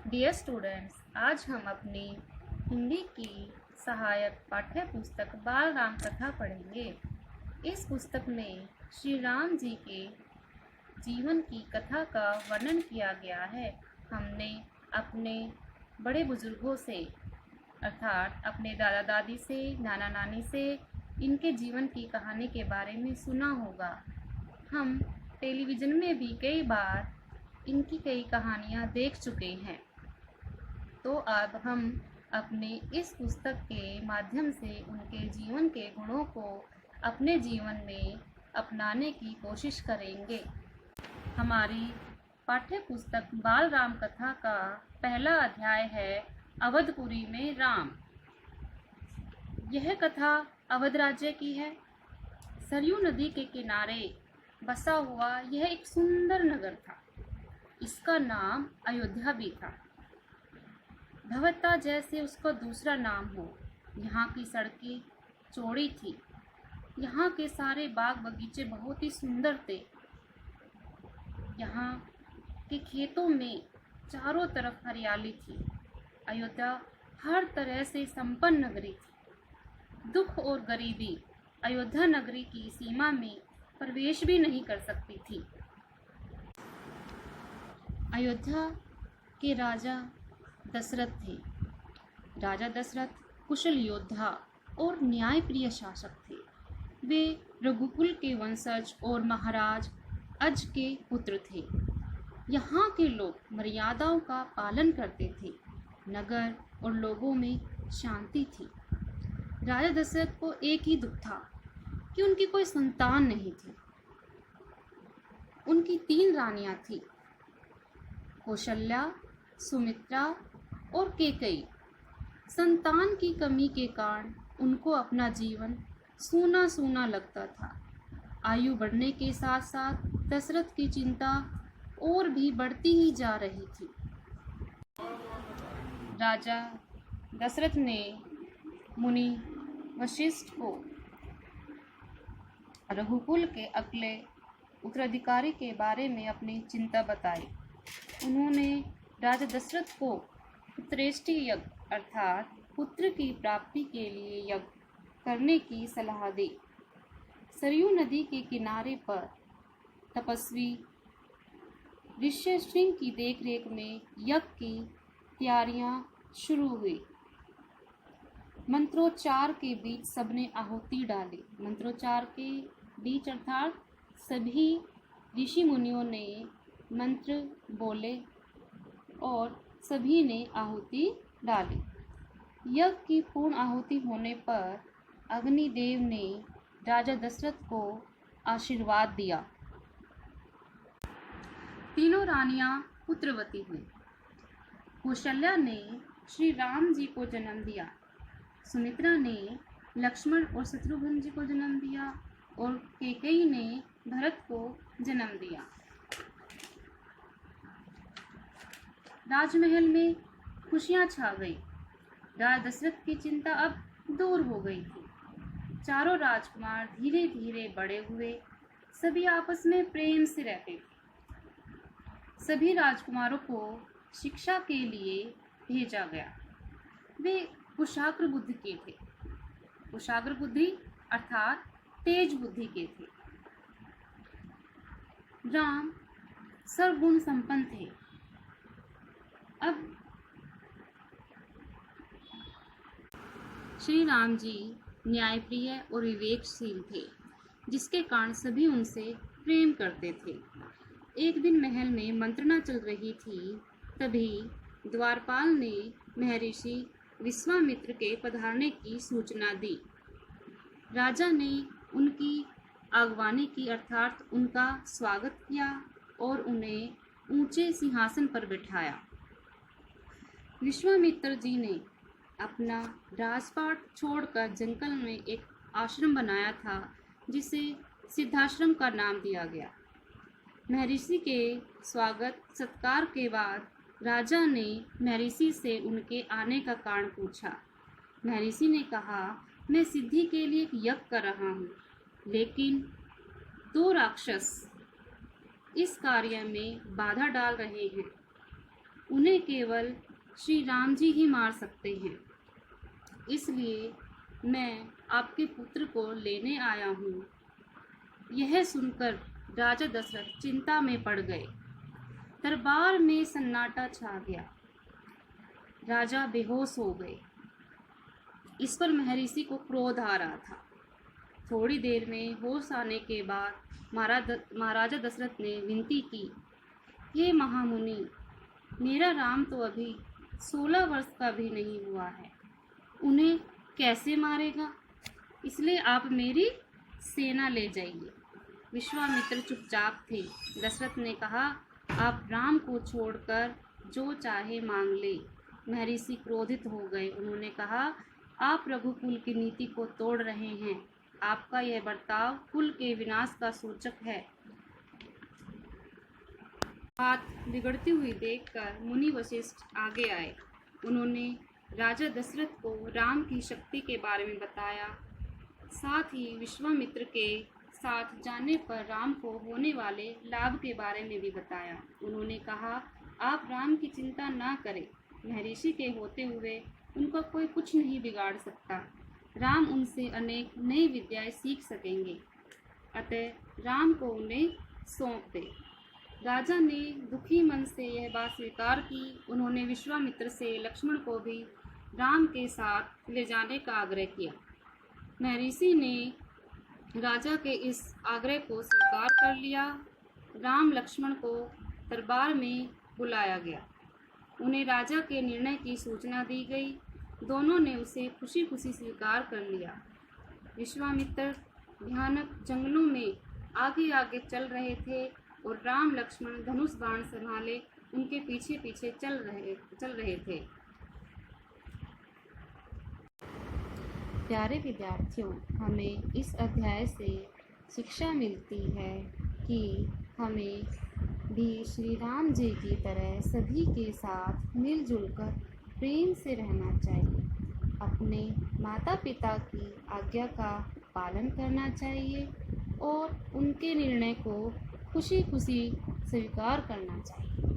Dear students, आज हम अपनी हिंदी की सहायक पाठ्य पुस्तक बाल राम कथा पढ़ेंगे। इस पुस्तक में श्री राम जी के जीवन की कथा का वर्णन किया गया है। हमने अपने बड़े बुजुर्गों से अर्थात अपने दादा दादी से, नाना नानी से इनके जीवन की कहानी के बारे में सुना होगा। हम टेलीविज़न में भी कई बार इनकी कई कहानियाँ देख चुके हैं। तो अब हम अपने इस पुस्तक के माध्यम से उनके जीवन के गुणों को अपने जीवन में अपनाने की कोशिश करेंगे। हमारी पाठ्य पुस्तक बाल राम कथा का पहला अध्याय है अवधपुरी में राम। यह कथा अवध राज्य की है। सरयू नदी के किनारे बसा हुआ यह एक सुंदर नगर था। इसका नाम अयोध्या भी था। भवता जैसे उसका दूसरा नाम हो। यहाँ की सड़कें चौड़ी थी। यहाँ के सारे बाग बगीचे बहुत ही सुंदर थे। यहाँ के खेतों में चारों तरफ हरियाली थी। अयोध्या हर तरह से संपन्न नगरी थी। दुख और गरीबी अयोध्या नगरी की सीमा में प्रवेश भी नहीं कर सकती थी। अयोध्या के राजा दशरथ थे। राजा दशरथ कुशल योद्धा और न्यायप्रिय शासक थे। वे रघुकुल के वंशज और महाराज अज के पुत्र थे। यहाँ के लोग मर्यादाओं का पालन करते थे। नगर और लोगों में शांति थी। राजा दशरथ को एक ही दुख था कि उनकी कोई संतान नहीं थी। उनकी 3 रानियां थीं, कौशल्या, सुमित्रा और कैकेयी। संतान की कमी के कारण उनको अपना जीवन सूना सूना लगता था। आयु बढ़ने के साथ साथ दशरथ की चिंता और भी बढ़ती ही जा रही थी। राजा दशरथ ने मुनि वशिष्ठ को रघुकुल के अगले उत्तराधिकारी के बारे में अपनी चिंता बताई। उन्होंने राजा दशरथ को पुत्रेष्टि यज्ञ अर्थात पुत्र की प्राप्ति के लिए यज्ञ करने की सलाह दी। सरयू नदी के किनारे पर तपस्वी ऋष्यशृंग की देखरेख में यज्ञ की तैयारियां शुरू हुई। मंत्रोच्चार के बीच सबने आहुति डाली। मंत्रोच्चार के बीच अर्थात सभी ऋषि मुनियों ने मंत्र बोले और सभी ने आहुति डाली। यज्ञ की पूर्ण आहुति होने पर अग्निदेव ने राजा दशरथ को आशीर्वाद दिया। तीनों रानियां पुत्रवती हुई। कौशल्या ने श्री राम जी को जन्म दिया। सुमित्रा ने लक्ष्मण और शत्रुघ्न जी को जन्म दिया और कैकेयी ने भरत को जन्म दिया। राजमहल में खुशियां छा गई। राजा दशरथ की चिंता अब दूर हो गई थी। चारों राजकुमार धीरे धीरे बड़े हुए। सभी आपस में प्रेम से रहते थे। सभी राजकुमारों को शिक्षा के लिए भेजा गया। वे कुशाग्र बुद्धि के थे। कुशाग्र बुद्धि अर्थात तेज बुद्धि के थे। राम सर्वगुण संपन्न थे। अब श्री राम जी न्यायप्रिय और विवेकशील थे, जिसके कारण सभी उनसे प्रेम करते थे। एक दिन महल में मंत्रणा चल रही थी। तभी द्वारपाल ने महर्षि विश्वामित्र के पधारने की सूचना दी। राजा ने उनकी आगवानी की अर्थात उनका स्वागत किया और उन्हें ऊंचे सिंहासन पर बिठाया। विश्वामित्र जी ने अपना राजपाट छोड़कर जंगल में एक आश्रम बनाया था, जिसे सिद्धाश्रम का नाम दिया गया। महर्षि के स्वागत सत्कार के बाद राजा ने महर्षि से उनके आने का कारण पूछा। महर्षि ने कहा, मैं सिद्धि के लिए एक यज्ञ कर रहा हूँ, लेकिन 2 राक्षस इस कार्य में बाधा डाल रहे हैं। उन्हें उन्हें केवल श्री राम जी ही मार सकते हैं। इसलिए मैं आपके पुत्र को लेने आया हूँ। यह सुनकर राजा दशरथ चिंता में पड़ गए। दरबार में सन्नाटा छा गया। राजा बेहोश हो गए। इस पर महर्षि को क्रोध आ रहा था। थोड़ी देर में होश आने के बाद महाराजा दशरथ ने विनती की, हे महामुनि, मेरा राम तो अभी 16 वर्ष का भी नहीं हुआ है, उन्हें कैसे मारेगा? इसलिए आप मेरी सेना ले जाइए। विश्वामित्र चुपचाप थे। दशरथ ने कहा, आप राम को छोड़कर जो चाहे मांग ले। महर्षि क्रोधित हो गए। उन्होंने कहा, आप रघुकुल की नीति को तोड़ रहे हैं। आपका यह बर्ताव कुल के विनाश का सूचक है। बात बिगड़ती हुई देखकर मुनि वशिष्ठ आगे आए। उन्होंने राजा दशरथ को राम की शक्ति के बारे में बताया। साथ ही विश्वामित्र के साथ जाने पर राम को होने वाले लाभ के बारे में भी बताया। उन्होंने कहा, आप राम की चिंता ना करें। महर्षि के होते हुए उनका कोई कुछ नहीं बिगाड़ सकता। राम उनसे अनेक नई विद्याएं सीख सकेंगे। अतः राम को उन्हें सौंप दे। राजा ने दुखी मन से यह बात स्वीकार की। उन्होंने विश्वामित्र से लक्ष्मण को भी राम के साथ ले जाने का आग्रह किया। महर्षि ने राजा के इस आग्रह को स्वीकार कर लिया। राम लक्ष्मण को दरबार में बुलाया गया। उन्हें राजा के निर्णय की सूचना दी गई। दोनों ने उसे खुशी खुशी स्वीकार कर लिया। विश्वामित्र भयानक जंगलों में आगे आगे चल रहे थे और राम लक्ष्मण धनुष बाण संभाले उनके पीछे पीछे चल रहे थे। प्यारे विद्यार्थियों, हमें इस अध्याय से शिक्षा मिलती है कि हमें भी श्री राम जी की तरह सभी के साथ मिलजुल कर प्रेम से रहना चाहिए। अपने माता पिता की आज्ञा का पालन करना चाहिए और उनके निर्णय को खुशी खुशी स्वीकार करना चाहिए।